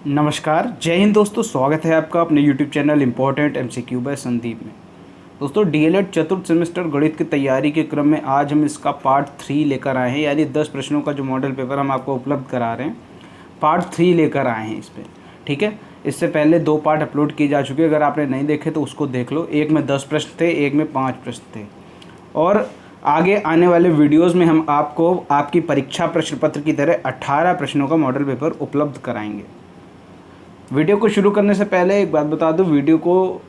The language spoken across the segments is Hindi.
नमस्कार, जय हिंद दोस्तों। स्वागत है आपका अपने YouTube channel important MCQ by Sandeep में। दोस्तों, डीएलएड चतुर्थ सेमेस्टर गणित की तैयारी के क्रम में आज हम इसका पार्ट 3 लेकर आए हैं, यानी 10 प्रश्नों का जो मॉडल पेपर हम आपको उपलब्ध करा रहे हैं, पार्ट 3 लेकर आए हैं इस पर। ठीक है, इससे पहले 2 पार्ट अपलोड किए जा चुके हैं। अगर आपने नहीं देखे तो उसको देख लो। एक में 10 प्रश्न थे, एक में 5 प्रश्न थे। और आगे आने वाले वीडियोज़ में हम आपको आपकी परीक्षा प्रश्न पत्र की तरह 18 प्रश्नों का मॉडल पेपर उपलब्ध कराएंगे। वीडियो को शुरू करने से पहले एक बात बता दूं, वीडियो को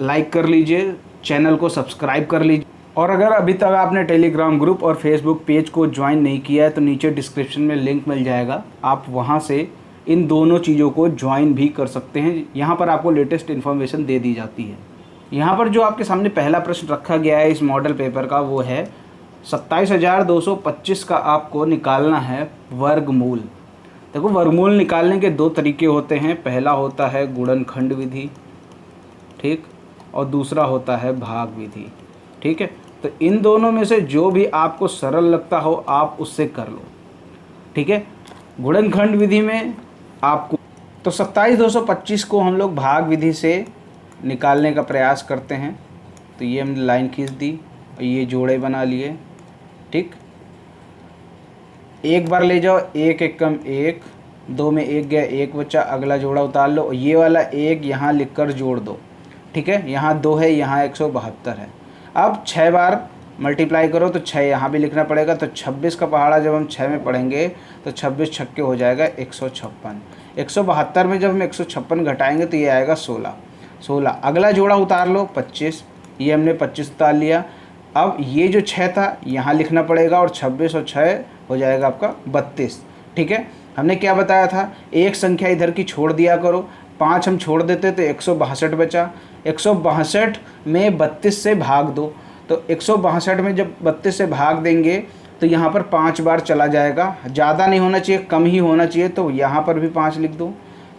लाइक कर लीजिए, चैनल को सब्सक्राइब कर लीजिए, और अगर अभी तक आपने टेलीग्राम ग्रुप और फेसबुक पेज को ज्वाइन नहीं किया है तो नीचे डिस्क्रिप्शन में लिंक मिल जाएगा, आप वहां से इन दोनों चीज़ों को ज्वाइन भी कर सकते हैं। यहाँ पर आपको लेटेस्ट इन्फॉर्मेशन दे दी जाती है। यहाँ पर जो आपके सामने पहला प्रश्न रखा गया है इस मॉडल पेपर का, वो है 27,225 का आपको निकालना है वर्गमूल। देखो, वर्गमूल निकालने के 2 तरीके होते हैं। पहला होता है गुणनखंड विधि, ठीक, और दूसरा होता है भाग विधि। ठीक है, तो इन दोनों में से जो भी आपको सरल लगता हो आप उससे कर लो। ठीक है, गुणनखंड विधि में आपको तो 27,225 को हम लोग भाग विधि से निकालने का प्रयास करते हैं। तो ये हमने लाइन खींच दी और ये जोड़े बना लिए। ठीक, एक बार ले जाओ, 1 एकम 1, 2 में 1 गया, 1 बचा, अगला जोड़ा उतार लो और ये वाला 1 यहाँ लिखकर जोड़ दो। ठीक है, यहाँ 2 है, यहाँ 172 है। अब 6 बार मल्टीप्लाई करो तो 6 यहाँ भी लिखना पड़ेगा। तो 26 का पहाड़ा जब हम 6 में पढ़ेंगे तो 26 छक्के हो जाएगा 156। 172 में जब हम 156 घटाएंगे तो ये आएगा 16। अगला जोड़ा उतार लो 25, ये हमने 25 उतार लिया। अब ये जो 6 था यहाँ लिखना पड़ेगा और 26 और 6 हो जाएगा आपका 32। ठीक है, हमने क्या बताया था, एक संख्या इधर की छोड़ दिया करो। 5 हम छोड़ देते तो 162 बचा। 162 में 32 से भाग दो। तो 162 में जब 32 से भाग देंगे तो यहाँ पर 5 बार चला जाएगा। ज़्यादा नहीं होना चाहिए, कम ही होना चाहिए। तो यहाँ पर भी 5 लिख दो।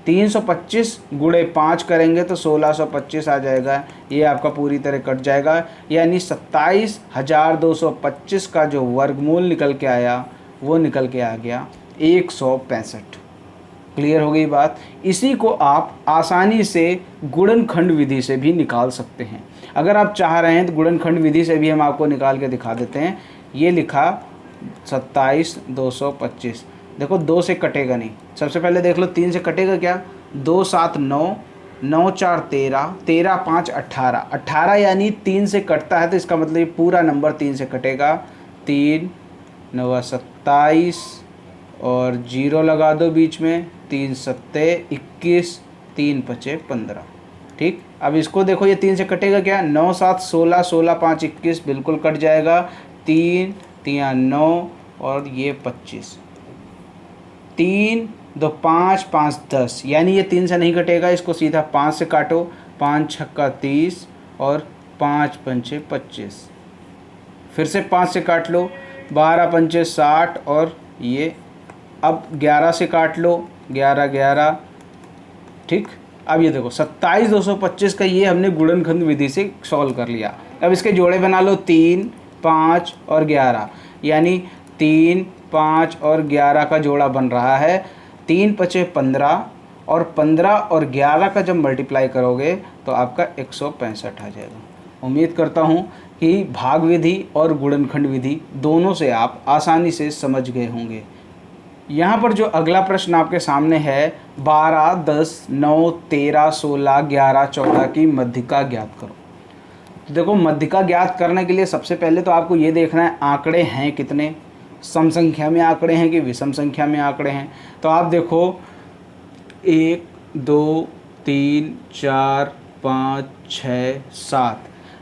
325 गुणे 5 करेंगे तो 1625 आ जाएगा। ये आपका पूरी तरह कट जाएगा, यानी 27,225 का जो वर्गमूल निकल के आया वो निकल के आ गया 165। क्लियर हो गई बात। इसी को आप आसानी से गुणनखंड विधि से भी निकाल सकते हैं। अगर आप चाह रहे हैं तो गुणनखंड विधि से भी हम आपको निकाल के दिखा देते हैं। ये लिखा 27,225, देखो 2 से कटेगा नहीं। सबसे पहले देख लो 3 से कटेगा क्या, 2 7 9, 9 4 13, 13 5 18, 18 यानी 3 से कटता है तो इसका मतलब ये पूरा नंबर 3 से कटेगा। 3 9 27 और 0 लगा दो बीच में, 3 7 21, 3 5 15। ठीक, अब इसको देखो, ये 3 से कटेगा क्या, 9 7 16, 16 5 21, बिल्कुल कट जाएगा। 3 3 9 और ये 25, 3 2 5 5 10, यानी ये 3 से नहीं कटेगा। इसको सीधा 5 से काटो, 5 छक्का 30 और 5 पंचे 25। फिर से 5 से काट लो, 12 पंचे 60 और ये अब 11 से काट लो, 11 11। ठीक, अब ये देखो 27,225 का ये हमने गुणनखंड विधि से सॉल्व कर लिया। अब इसके जोड़े बना लो, 3 5 और 11, यानी 3 5 और 11 का जोड़ा बन रहा है 3 पचे 15, और 15 और 11 का जब मल्टीप्लाई करोगे तो आपका 165 आ जाएगा। उम्मीद करता हूँ कि भाग विधि और गुणनखंड विधि दोनों से आप आसानी से समझ गए होंगे। यहाँ पर जो अगला प्रश्न आपके सामने है, 12 10 9 13 16 11 14 की मध्यिका ज्ञात करो। तो देखो, मध्यिका ज्ञात करने के लिए सबसे पहले तो आपको ये देखना है आंकड़े हैं कितने, सम संख्या में आंकड़े हैं कि विषम संख्या में आंकड़े हैं। तो आप देखो 1 2 3 4 5 6 7,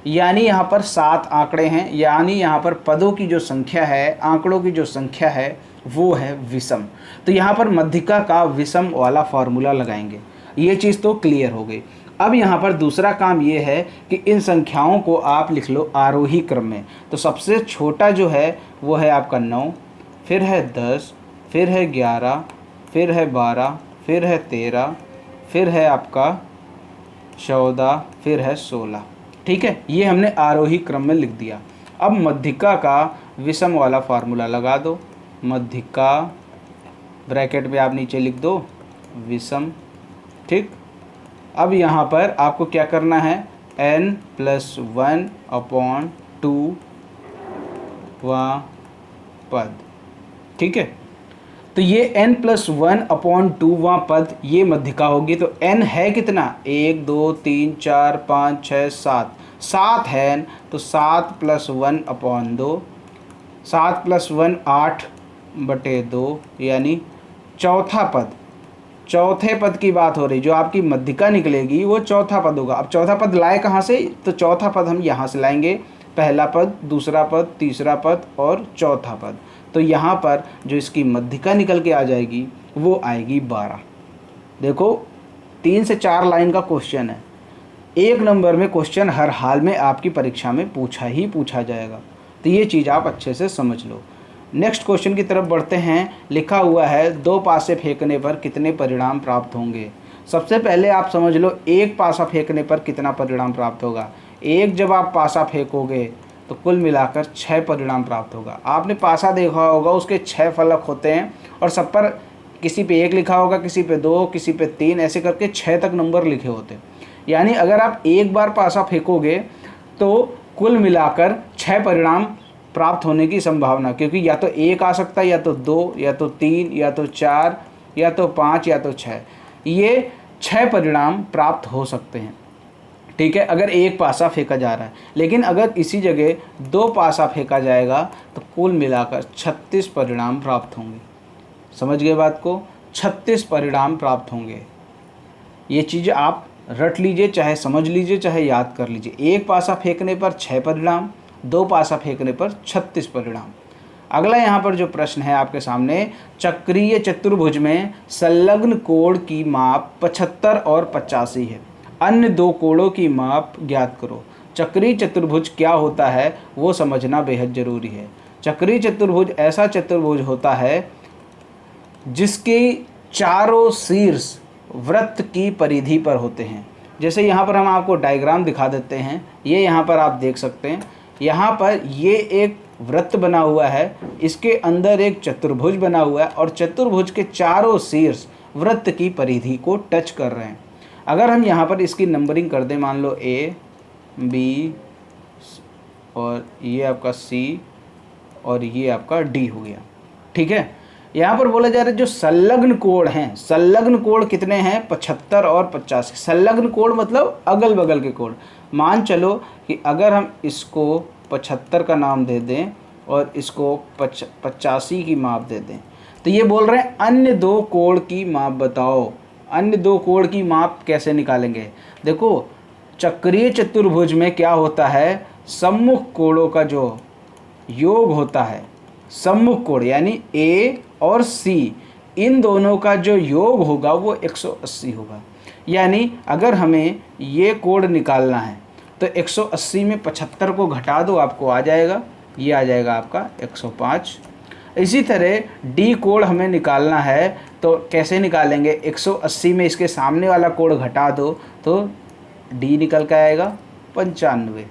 यानी यहाँ पर 7 आंकड़े हैं, यानी यहाँ पर पदों की जो संख्या है, आंकड़ों की जो संख्या है वो है विषम। तो यहाँ पर मध्यिका का विषम वाला फॉर्मूला लगाएंगे। ये चीज़ तो क्लियर हो गई। अब यहाँ पर दूसरा काम ये है कि इन संख्याओं को आप लिख लो आरोही क्रम में। तो सबसे छोटा जो है वो है आपका 9, फिर है 10, फिर है 11, फिर है 12, फिर है 13, फिर है आपका 14, फिर है 16। ठीक है, ये हमने आरोही क्रम में लिख दिया। अब मध्यिका का विषम वाला फार्मूला लगा दो। मध्यिका ब्रैकेट में आप नीचे लिख दो विषम ठीक। अब यहाँ पर आपको क्या करना है, n+1/2 पद, ठीक है। तो ये n+1/2 पद ये मध्यिका होगी। तो n है कितना, 1 2 3 4 5 6 7, 7 है n, तो 7 + 1/2, 7 + 1 8/2, यानी चौथा पद, चौथे पद की बात हो रही, जो आपकी मध्यिका निकलेगी वो चौथा पद होगा। अब चौथा पद लाए कहाँ से, तो चौथा पद हम यहाँ से लाएंगे, पहला पद, दूसरा पद, तीसरा पद और चौथा पद। तो यहाँ पर जो इसकी मध्यिका निकल के आ जाएगी वो आएगी 12। देखो 3 से 4 लाइन का क्वेश्चन है, 1 नंबर में क्वेश्चन हर हाल में आपकी परीक्षा में पूछा ही पूछा जाएगा। तो ये चीज़ आप अच्छे से समझ लो। नेक्स्ट क्वेश्चन की तरफ बढ़ते हैं। लिखा हुआ है 2 पासे फेंकने पर कितने परिणाम प्राप्त होंगे। सबसे पहले आप समझ लो, एक पासा फेंकने पर कितना परिणाम प्राप्त होगा। एक जब आप पासा फेंकोगे तो कुल मिलाकर 6 परिणाम प्राप्त होगा। आपने पासा देखा होगा, उसके 6 फलक होते हैं और सब पर किसी पे 1 लिखा होगा, किसी पे 2, किसी पे 3, ऐसे करके 6 तक नंबर लिखे होते हैं। यानी अगर आप एक बार पासा फेंकोगे तो कुल मिलाकर 6 परिणाम प्राप्त होने की संभावना, क्योंकि या तो 1 आ सकता है, या तो 2, या तो 3, या तो 4, या तो 5, या तो 6, ये 6 परिणाम प्राप्त हो सकते हैं, ठीक है, अगर एक पासा फेंका जा रहा है। लेकिन अगर इसी जगह 2 पासा फेंका जाएगा तो कुल मिलाकर 36 परिणाम प्राप्त होंगे। समझ गए बात को, 36 परिणाम प्राप्त होंगे। ये चीज़ आप रट लीजिए, चाहे समझ लीजिए, चाहे याद कर लीजिए। एक पासा फेंकने पर 6 परिणाम, 2 पासा फेंकने पर 36 परिणाम। अगला यहाँ पर जो प्रश्न है आपके सामने, चक्रीय चतुर्भुज में संलग्न कोण की माप 75 और 85 है, अन्य 2 कोणों की माप ज्ञात करो। चक्रीय चतुर्भुज क्या होता है वो समझना बेहद ज़रूरी है। चक्रीय चतुर्भुज ऐसा चतुर्भुज होता है जिसके चारों शीर्ष वृत्त की परिधि पर होते हैं। जैसे यहाँ पर हम आपको डायग्राम दिखा देते हैं, ये यहाँ पर आप देख सकते हैं। यहाँ पर ये एक वृत्त बना हुआ है, इसके अंदर एक चतुर्भुज बना हुआ है और चतुर्भुज के चारों शीर्ष वृत्त की परिधि को टच कर रहे हैं। अगर हम यहाँ पर इसकी नंबरिंग कर दें, मान लो A, B और ये आपका C और ये आपका D हो गया, ठीक है। यहाँ पर बोला जा रहा है जो संलग्न कोण हैं, संलग्न कोण कितने हैं, 75 और 85। संलग्न कोण मतलब अगल बगल के कोण। मान चलो कि अगर हम इसको 75 का नाम दे दें और इसको 85 की माप दे दें, तो ये बोल रहे हैं अन्य 2 कोण की माप बताओ। अन्य 2 कोण की माप कैसे निकालेंगे। देखो चक्रीय चतुर्भुज में क्या होता है, सम्मुख कोणों का जो योग होता है, सम्मुख कोण यानी A और C, इन दोनों का जो योग होगा वो 180 होगा। यानी अगर हमें ये कोण निकालना है तो 180 में 75 को घटा दो, आपको आ जाएगा, ये आ जाएगा आपका 105। इसी तरह D कोण हमें निकालना है तो कैसे निकालेंगे, 180 में इसके सामने वाला कोण घटा दो तो D निकल के आएगा 95।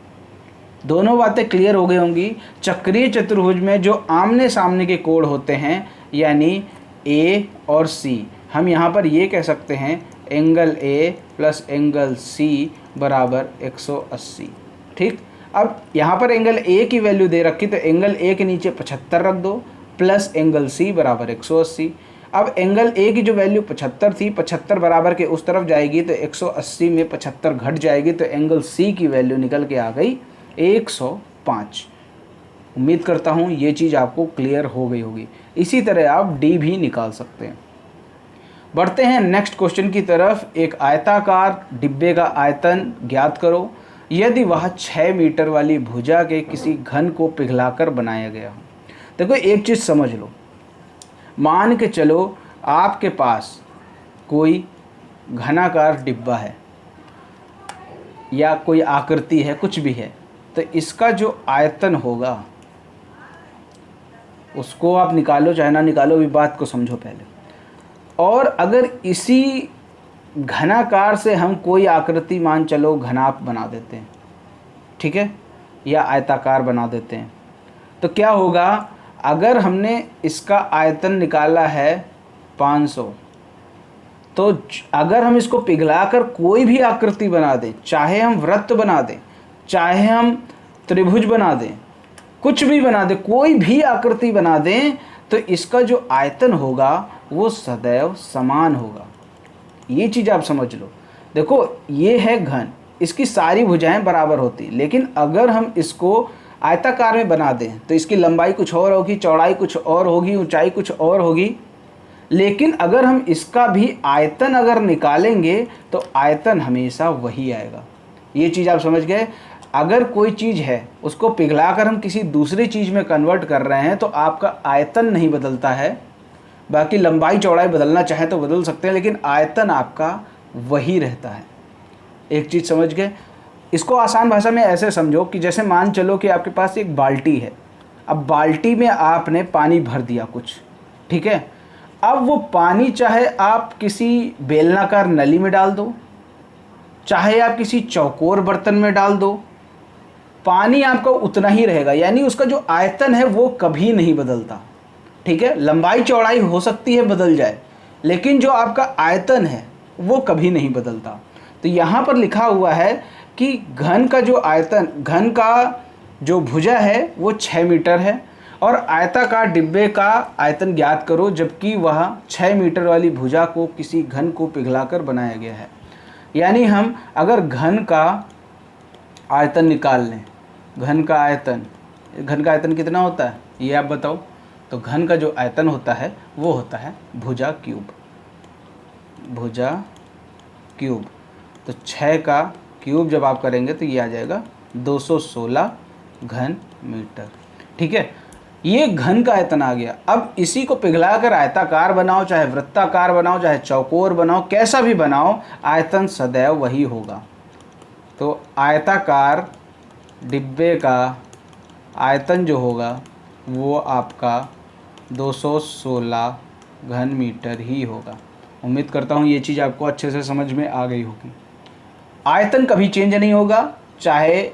दोनों बातें क्लियर हो गई होंगी। चक्रीय चतुर्भुज में जो आमने सामने के कोण होते हैं यानी A और C, हम यहाँ पर ये कह सकते हैं angle A plus angle C बराबर 180, ठीक। अब यहाँ पर एंगल A की वैल्यू दे रखी तो एंगल A के नीचे 75 रख दो प्लस एंगल C बराबर 180। अब एंगल A की जो वैल्यू 75 थी, 75 बराबर के उस तरफ जाएगी तो 180 में 75 घट जाएगी, तो एंगल C की वैल्यू निकल के आ गई 105। उम्मीद करता हूँ ये चीज़ आपको क्लियर हो गई होगी। इसी तरह आप D भी निकाल सकते हैं। बढ़ते हैं नेक्स्ट क्वेश्चन की तरफ। एक आयताकार डिब्बे का आयतन ज्ञात करो यदि वह 6 मीटर वाली भुजा के किसी घन को पिघलाकर बनाया गया हो। देखो एक चीज़ समझ लो, मान के चलो आपके पास कोई घनाकार डिब्बा है या कोई आकृति है, कुछ भी है, तो इसका जो आयतन होगा उसको आप निकालो चाहे ना निकालो, भी बात को समझो पहले। और अगर इसी घनाकार से हम कोई आकृति मान चलो घनाप बना देते हैं, ठीक है, या आयताकार बना देते हैं, तो क्या होगा, अगर हमने इसका आयतन निकाला है 500, तो अगर हम इसको पिघलाकर कोई भी आकृति बना दें, चाहे हम वृत्त बना दें, चाहे हम त्रिभुज बना दें, कुछ भी बना दें, कोई भी आकृति बना दें, तो इसका जो आयतन होगा वो सदैव समान होगा। ये चीज़ आप समझ लो। देखो ये है घन, इसकी सारी भुजाएं बराबर होती, लेकिन अगर हम इसको आयताकार में बना दें तो इसकी लंबाई कुछ और होगी, चौड़ाई कुछ और होगी, ऊंचाई कुछ और होगी। लेकिन अगर हम इसका भी आयतन अगर निकालेंगे तो आयतन हमेशा वही आएगा। ये चीज़ आप समझ गए। अगर कोई चीज़ है उसको पिघलाकर हम किसी दूसरी चीज़ में कन्वर्ट कर रहे हैं तो आपका आयतन नहीं बदलता है, बाकी लंबाई चौड़ाई बदलना चाहे तो बदल सकते हैं, लेकिन आयतन आपका वही रहता है। एक चीज़ समझ गए। इसको आसान भाषा में ऐसे समझो कि जैसे मान चलो कि आपके पास एक बाल्टी है। अब बाल्टी में आपने पानी भर दिया कुछ, ठीक है। अब वो पानी चाहे आप किसी बेलनाकार नली में डाल दो, चाहे आप किसी चौकोर बर्तन में डाल दो, पानी आपका उतना ही रहेगा। यानी उसका जो आयतन है वो कभी नहीं बदलता, ठीक है। लंबाई चौड़ाई हो सकती है बदल जाए, लेकिन जो आपका आयतन है वो कभी नहीं बदलता। तो यहाँ पर लिखा हुआ है कि घन का जो आयतन, घन का जो भुजा है वो 6 मीटर है, और आयताकार डिब्बे का आयतन ज्ञात करो, जबकि वह 6 मीटर वाली भुजा को किसी घन को पिघलाकर बनाया गया है। यानी हम अगर घन का आयतन निकाल लें, घन का आयतन कितना होता है ये आप बताओ। तो घन का जो आयतन होता है वो होता है भुजा क्यूब। तो 6 का क्यूब जब आप करेंगे तो ये आ जाएगा 216 घन मीटर, ठीक है। ये घन का आयतन आ गया। अब इसी को पिघलाकर आयताकार बनाओ, चाहे वृत्ताकार बनाओ, चाहे चौकोर बनाओ, कैसा भी बनाओ, आयतन सदैव वही होगा। तो आयताकार डिब्बे का आयतन जो होगा वो आपका 216 घन मीटर ही होगा। उम्मीद करता हूँ ये चीज़ आपको अच्छे से समझ में आ गई होगी। आयतन कभी चेंज नहीं होगा, चाहे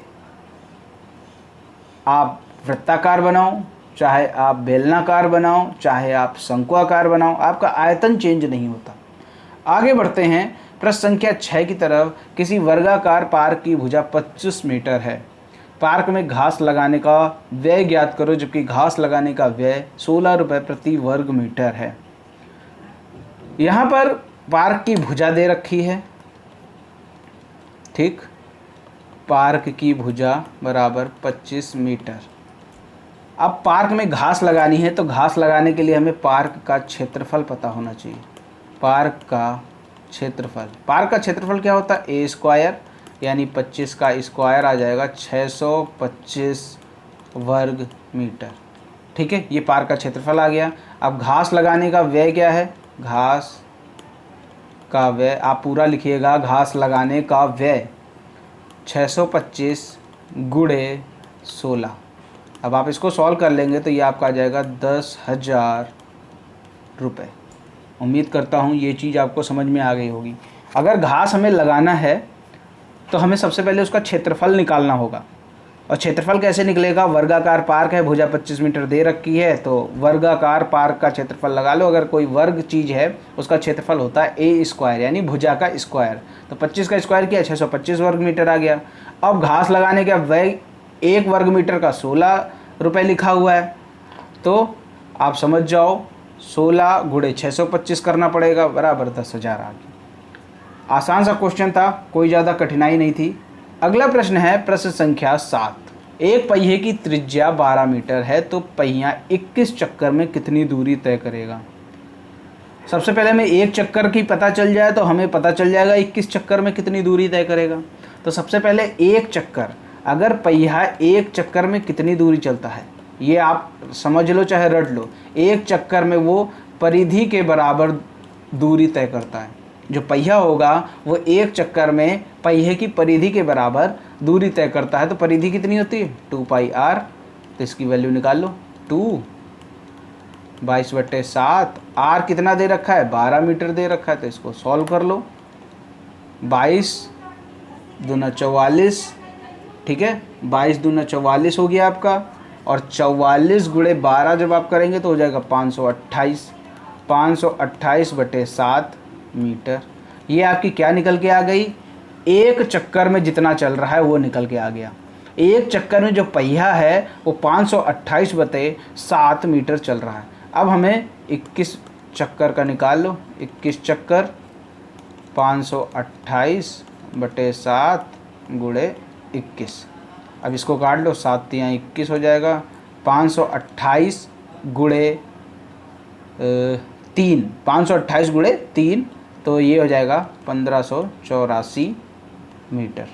आप वृत्ताकार बनाओ, चाहे आप बेलनाकार बनाओ, चाहे आप शंक्वाकार बनाओ, आपका आयतन चेंज नहीं होता। आगे बढ़ते हैं प्रश्न संख्या 6 की तरफ। किसी वर्गाकार पार्क की भुजा 25 मीटर है। पार्क में घास लगाने का व्यय ज्ञात करो, जबकि घास लगाने का व्यय 16 रुपये प्रति वर्ग मीटर है। यहाँ पर पार्क की भुजा दे रखी है, ठीक। पार्क की भुजा बराबर 25 मीटर। अब पार्क में घास लगानी है, तो घास लगाने के लिए हमें पार्क का क्षेत्रफल पता होना चाहिए। पार्क का क्षेत्रफल क्या होता है? ए स्क्वायर, यानी 25 का स्क्वायर आ जाएगा 625 वर्ग मीटर, ठीक है। ये पार्क का क्षेत्रफल आ गया। अब घास लगाने का व्यय क्या है? घास का व्यय आप पूरा लिखिएगा। घास लगाने का व्यय 625 गुणे 16। अब आप इसको सॉल्व कर लेंगे तो ये आपका आ जाएगा 10,000 रुपये। उम्मीद करता हूँ ये चीज़ आपको समझ में आ गई होगी। अगर घास हमें लगाना है तो हमें सबसे पहले उसका क्षेत्रफल निकालना होगा। और क्षेत्रफल कैसे निकलेगा? वर्गाकार पार्क है, भुजा 25 मीटर दे रखी है, तो वर्गाकार पार्क का क्षेत्रफल लगा लो। अगर कोई वर्ग चीज़ है उसका क्षेत्रफल होता है ए स्क्वायर, यानी भुजा का स्क्वायर। तो 25 का स्क्वायर किया 625 वर्ग मीटर आ गया। अब घास लगाने का व्यय 1 वर्ग मीटर का 16 रुपये लिखा हुआ है, तो आप समझ जाओ 16 गुणे 625 करना पड़ेगा, बराबर 10,000 आ गया। आसान सा क्वेश्चन था, कोई ज़्यादा कठिनाई नहीं थी। अगला प्रश्न है प्रश्न संख्या 7। एक पहिए की त्रिज्या 12 मीटर है, तो पहिया 21 चक्कर में कितनी दूरी तय करेगा? सबसे पहले हमें एक चक्कर की पता चल जाए तो हमें पता चल जाएगा 21 चक्कर में कितनी दूरी तय करेगा। तो सबसे पहले एक चक्कर, अगर पहिया एक चक्कर में कितनी दूरी चलता है ये आप समझ लो चाहे रट लो। एक चक्कर में वो परिधि के बराबर दूरी तय करता है। जो पहिया होगा वो एक चक्कर में पहिए की परिधि के बराबर दूरी तय करता है। तो परिधि कितनी होती है? 2πr। तो इसकी वैल्यू निकाल लो, 2 22/7। आर कितना दे रखा है? 12 मीटर दे रखा है, तो इसको सॉल्व कर लो। 22 दूना 44, ठीक है। 22 दूना 44 हो गया आपका, और 44 गुणे 12 जब आप करेंगे तो हो जाएगा 528। 528/7 मीटर। ये आपकी क्या निकल के आ गई, एक चक्कर में जितना चल रहा है वो निकल के आ गया। एक चक्कर में जो पहिया है वो 528/7 मीटर चल रहा है। अब हमें 21 चक्कर का निकाल लो, 21 चक्कर 528/7 गुणे 21। अब इसको काट लो, 7 तियाँ 21 हो जाएगा। 528 गुणे 3, 528 गुणे 3, तो ये हो जाएगा 1584 मीटर।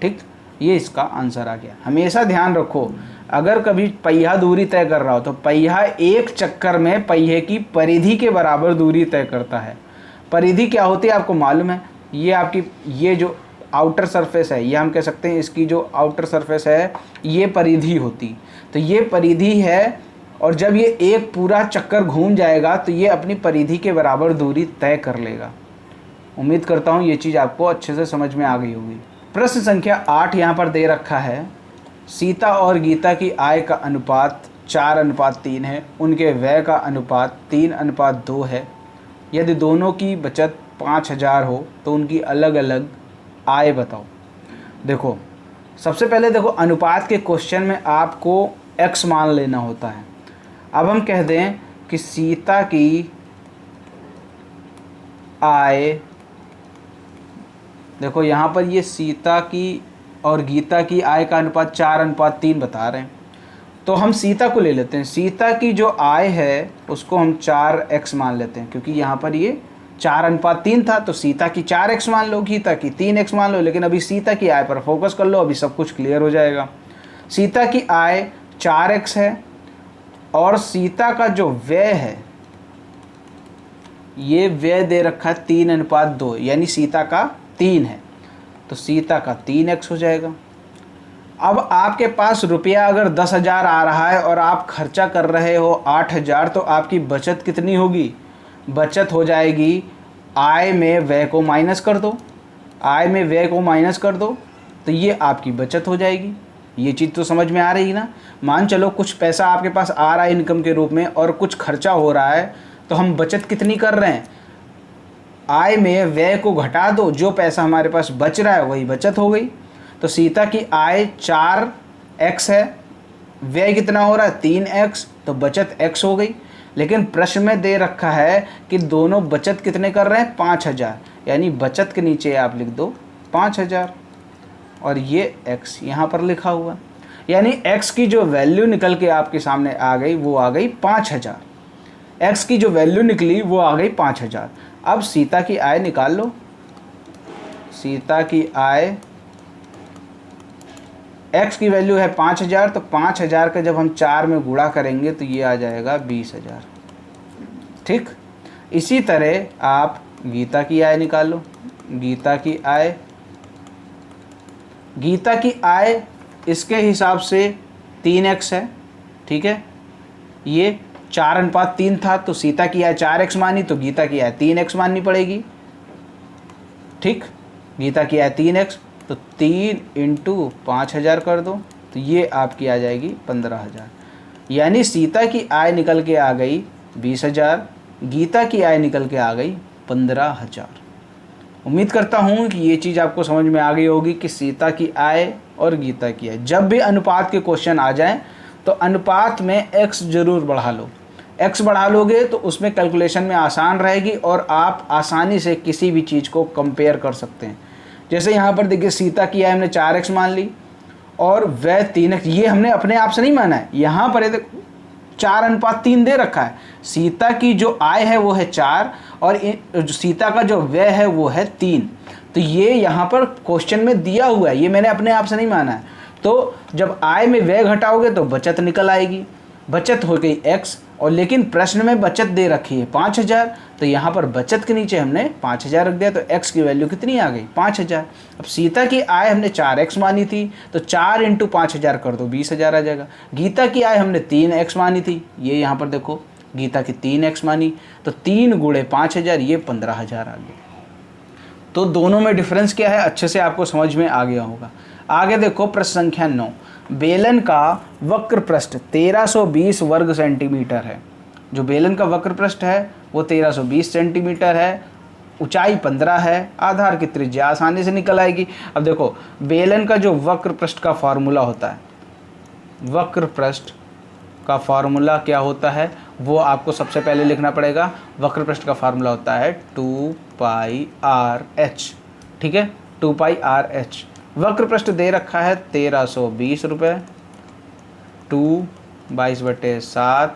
ठीक, ये इसका आंसर आ गया। हमेशा ध्यान रखो, अगर कभी पहिया दूरी तय कर रहा हो तो पहिया एक चक्कर में पहिए की परिधि के बराबर दूरी तय करता है। परिधि क्या होती है आपको मालूम है, ये आपकी ये जो आउटर सरफेस है, ये हम कह सकते हैं इसकी जो आउटर सरफेस है ये परिधि होती, तो ये परिधि है। और जब ये एक पूरा चक्कर घूम जाएगा तो ये अपनी परिधि के बराबर दूरी तय कर लेगा। उम्मीद करता हूँ ये चीज़ आपको अच्छे से समझ में आ गई होगी। प्रश्न संख्या 8 यहाँ पर दे रखा है, सीता और गीता की आय का अनुपात 4:3 है, उनके व्यय का अनुपात 3:2 है। यदि दोनों की बचत 5000 हो तो उनकी अलग अलग आय बताओ। देखो, सबसे पहले देखो, अनुपात के क्वेश्चन में आपको x मान लेना होता है। अब हम कह दें कि सीता की आय, देखो यहाँ पर ये सीता की और गीता की आय का अनुपात 4:3 बता रहे हैं, तो हम सीता को ले लेते हैं। सीता की जो आय है उसको हम 4x मान लेते हैं, क्योंकि यहाँ पर ये 4:3 था, तो सीता की 4x मान लो, गीता की 3x मान लो। लेकिन अभी सीता की आय पर फोकस कर लो, अभी सब कुछ क्लियर हो जाएगा। सीता की आय 4x है और सीता का जो व्यय है, ये व्यय दे रखा है 3:2, यानी सीता का 3 है, तो सीता का 3x हो जाएगा। अब आपके पास रुपया अगर 10,000 आ रहा है और आप खर्चा कर रहे हो 8,000, तो आपकी बचत कितनी होगी, बचत हो जाएगी, आय में व्यय को माइनस कर दो, आय में व्यय को माइनस कर दो, तो ये आपकी बचत हो जाएगी। ये चीज़ तो समझ में आ रही ना। मान चलो कुछ पैसा आपके पास आ रहा है इनकम के रूप में और कुछ खर्चा हो रहा है, तो हम बचत कितनी कर रहे हैं, आय में व्यय को घटा दो, जो पैसा हमारे पास बच रहा है वही बचत हो गई। तो सीता की आय 4x है, व्यय कितना हो रहा है 3x, तो बचत x हो गई। लेकिन प्रश्न में दे रखा है कि दोनों बचत कितने कर रहे हैं, 5000, यानी बचत के नीचे आप लिख दो 5000 और ये x यहाँ पर लिखा हुआ, यानी x की जो वैल्यू निकल के आपके सामने आ गई वो आ गई 5000। x की जो वैल्यू निकली वो आ गई 5000। अब सीता की आय निकाल लो। सीता की आय, x की वैल्यू है 5000, तो 5000 का जब हम 4 में गुणा करेंगे तो ये आ जाएगा 20,000। ठीक, इसी तरह आप गीता की आय निकाल लो। गीता की आय, गीता की आय इसके हिसाब से 3x है। ठीक है, ये 4:3 था, तो सीता की आय 4x मानी, तो गीता की आय 3x माननी पड़ेगी। ठीक, गीता की आय 3x, तो 3 × 5000 कर दो, तो ये आपकी आ जाएगी 15,000। यानी सीता की आय निकल के आ गई 20,000, गीता की आय निकल के आ गई 15,000। उम्मीद करता हूँ कि ये चीज़ आपको समझ में आ गई होगी कि सीता की आय और गीता की आय, जब भी अनुपात के क्वेश्चन आ जाएं तो अनुपात में x जरूर बढ़ा लो। x बढ़ा लोगे तो उसमें कैलकुलेशन में आसान रहेगी और आप आसानी से किसी भी चीज़ को कंपेयर कर सकते हैं। जैसे यहाँ पर देखिए, सीता की आय हमने 4x मान ली और व्यय 3x, ये हमने अपने आप से नहीं माना है, यहाँ पर ये देखो 4:3 दे रखा है। सीता की जो आय है वो है 4 और सीता का जो व्यय है वो है 3, तो ये यहाँ पर क्वेश्चन में दिया हुआ है, ये मैंने अपने आप से नहीं माना है। तो जब आय में व्यय घटाओगे तो बचत निकल आएगी, बचत हो गई x, और लेकिन प्रश्न में बचत दे रखी है 5000, तो यहाँ पर बचत के नीचे हमने 5000 रख दिया, तो x की वैल्यू कितनी आ गई 5000। अब सीता की आय हमने 4x मानी थी, तो 4 × 5000 कर दो 20,000 आ जाएगा। गीता की आय हमने 3x मानी थी, ये यहाँ पर देखो गीता की 3x मानी, तो 3 × 5000, ये 15,000 आ गया। तो दोनों में डिफरेंस क्या है अच्छे से आपको समझ में आ गया होगा। आगे देखो प्रश्न संख्या 9, बेलन का वक्र पृष्ठ 1320 वर्ग सेंटीमीटर है। जो बेलन का वक्र पृष्ठ है वो 1320 सेंटीमीटर है ऊंचाई 15 है, आधार की त्रिज्या आसानी से निकल आएगी। अब देखो बेलन का जो वक्र पृष्ठ का फॉर्मूला होता है, वक्र पृष्ठ का फॉर्मूला क्या होता है वो आपको सबसे पहले लिखना पड़ेगा। वक्र पृष्ठ का फॉर्मूला होता है 2πr/h, ठीक है, 2πr/h। वक्र पृष्ठ दे रखा है 1320 रुपये, 2/22/7,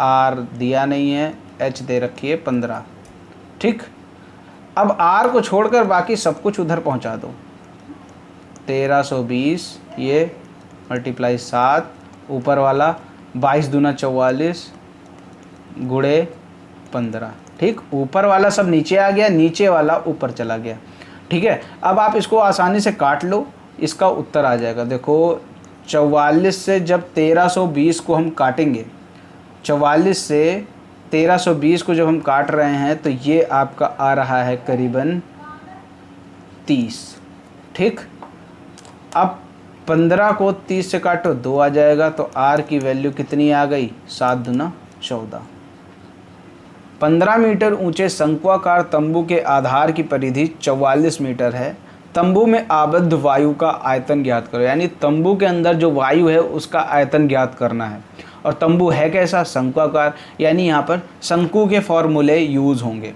आर दिया नहीं है, एच दे रखी है 15, ठीक। अब आर को छोड़कर बाकी सब कुछ उधर पहुंचा दो। 1320 ये मल्टीप्लाई 7, ऊपर वाला 22 दूना 44 गुणे 15, ठीक। ऊपर वाला सब नीचे आ गया, नीचे वाला ऊपर चला गया, ठीक है। अब आप इसको आसानी से काट लो, इसका उत्तर आ जाएगा। देखो 44 से जब 1320 को हम काटेंगे, 44 से 1320 को जब हम काट रहे हैं तो ये आपका आ रहा है करीबन 30, ठीक। अब 15 को 30 से काटो 2 आ जाएगा, तो आर की वैल्यू कितनी आ गई, 7 दूना 14। 15 मीटर ऊंचे शंक्वाकार तंबू के आधार की परिधि 44 मीटर है। तंबू में आबद्ध वायु का आयतन ज्ञात करो, यानी तंबू के अंदर जो वायु है उसका आयतन ज्ञात करना है। और तंबू है कैसा, शंक्वाकार, यानी यहाँ पर शंकु के फॉर्मूले यूज़ होंगे।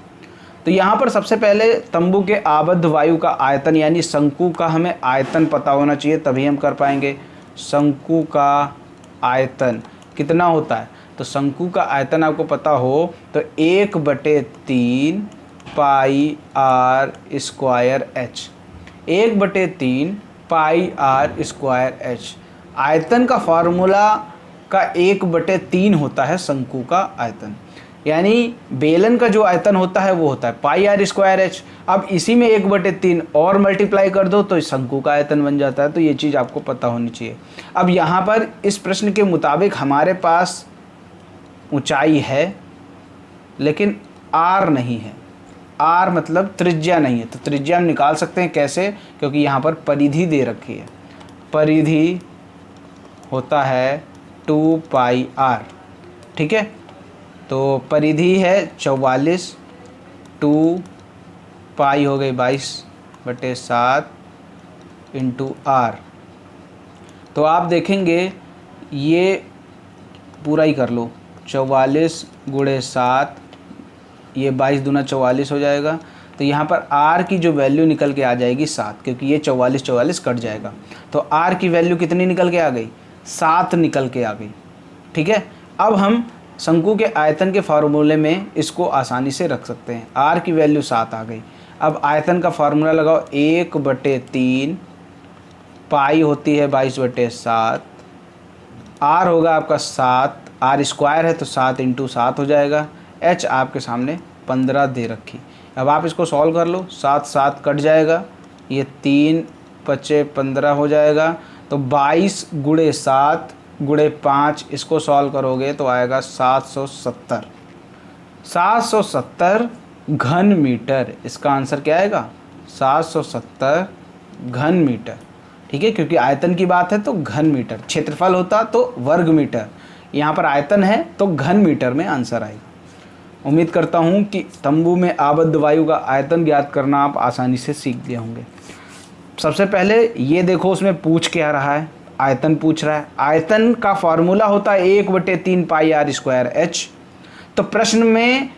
तो यहाँ पर सबसे पहले तंबू के आबद्ध वायु का आयतन यानी शंकु का हमें आयतन पता होना चाहिए, तभी हम कर पाएंगे। शंकु का आयतन कितना होता है, तो शंकु का आयतन आपको पता हो तो 1/3 pi r square h, 1/3 pi r square h. आयतन का फार्मूला का 1/3 होता है शंकु का आयतन, यानी बेलन का जो आयतन होता है वो होता है पाई आर स्क्वायर एच। अब इसी में 1/3 और मल्टीप्लाई कर दो तो शंकु का आयतन बन जाता है। तो ये चीज़ आपको पता होनी चाहिए। अब यहाँ पर इस प्रश्न के मुताबिक हमारे पास ऊंचाई है लेकिन आर नहीं है, आर मतलब त्रिज्या नहीं है। तो त्रिज्या हम निकाल सकते हैं कैसे, क्योंकि यहाँ पर परिधि दे रखी है। परिधि होता है 2πr, ठीक है। तो परिधि है 44, 2 पाई हो गई 22/7 इंटू आर। तो आप देखेंगे ये पूरा ही कर लो, 44 गुणे 7, ये 22 दूना 44 हो जाएगा। तो यहाँ पर आर की जो वैल्यू निकल के आ जाएगी 7, क्योंकि ये 44 कट जाएगा। तो आर की वैल्यू कितनी निकल के आ गई, 7 निकल के आ गई, ठीक है। अब हम शंकु के आयतन के फार्मूले में इसको आसानी से रख सकते हैं। आर की वैल्यू 7 आ गई। अब आयतन का फार्मूला लगाओ, 1/3 पाई होती है 22/7, आर होगा आपका 7, आर स्क्वायर है तो 7 इंटू 7 हो जाएगा। एच आपके सामने 15 दे रखी। अब आप इसको सॉल्व कर लो, 7 7 कट जाएगा, ये 3 × 15 हो जाएगा। तो 22 गुणे 7 गुणे 5 इसको सॉल्व करोगे तो आएगा 770, 770 घन मीटर। इसका आंसर क्या आएगा, 770 घन मीटर, ठीक है। क्योंकि आयतन की बात है तो घन मीटर, क्षेत्रफल होता तो वर्ग मीटर, यहाँ पर आयतन है तो घन मीटर में आंसर आएगा। उम्मीद करता हूँ कि तंबू में आबद्ध वायु का आयतन ज्ञात करना आप आसानी से सीख गए होंगे। सबसे पहले ये देखो उसमें पूछ क्या रहा है, आयतन पूछ रहा है। आयतन का फॉर्मूला होता है 1/3 पाई आर स्क्वायर एच। तो प्रश्न में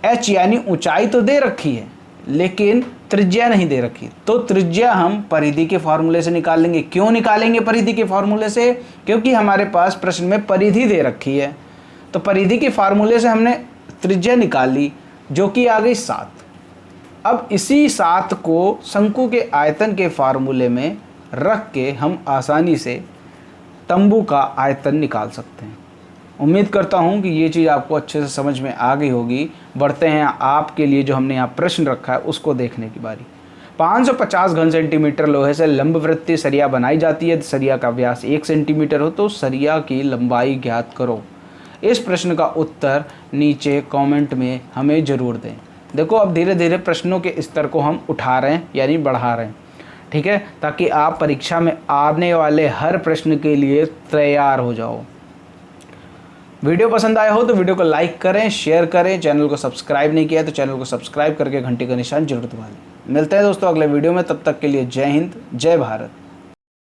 एच यानी ऊंचाई तो दे रखी है लेकिन त्रिज्या नहीं दे रखी, तो त्रिज्या हम परिधि के फॉर्मूले से निकाल लेंगे। क्यों निकालेंगे परिधि के फॉर्मूले से, क्योंकि हमारे पास प्रश्न में परिधि दे रखी है। तो परिधि के फार्मूले से हमने त्रिज्या निकाल ली जो कि आ गई 7। अब इसी 7 को शंकु के आयतन के फार्मूले में रख के हम आसानी से तंबू का आयतन निकाल सकते हैं। उम्मीद करता हूं कि ये चीज़ आपको अच्छे से समझ में आ गई होगी। बढ़ते हैं आपके लिए जो हमने यहाँ प्रश्न रखा है उसको देखने की बारी। 550 घन सेंटीमीटर लोहे से लंबवृत्तीय सरिया बनाई जाती है। सरिया का व्यास 1 सेंटीमीटर हो तो सरिया की लंबाई ज्ञात करो। इस प्रश्न का उत्तर नीचे कमेंट में हमें ज़रूर दें। देखो अब धीरे धीरे प्रश्नों के स्तर को हम उठा रहे हैं यानी बढ़ा रहे हैं, ठीक है, ताकि आप परीक्षा में आने वाले हर प्रश्न के लिए तैयार हो जाओ। वीडियो पसंद आया हो तो वीडियो को लाइक करें, शेयर करें, चैनल को सब्सक्राइब नहीं किया तो चैनल को सब्सक्राइब करके घंटी का निशान जरूर दबा दें। मिलते हैं दोस्तों अगले वीडियो में, तब तक के लिए जय हिंद, जय भारत।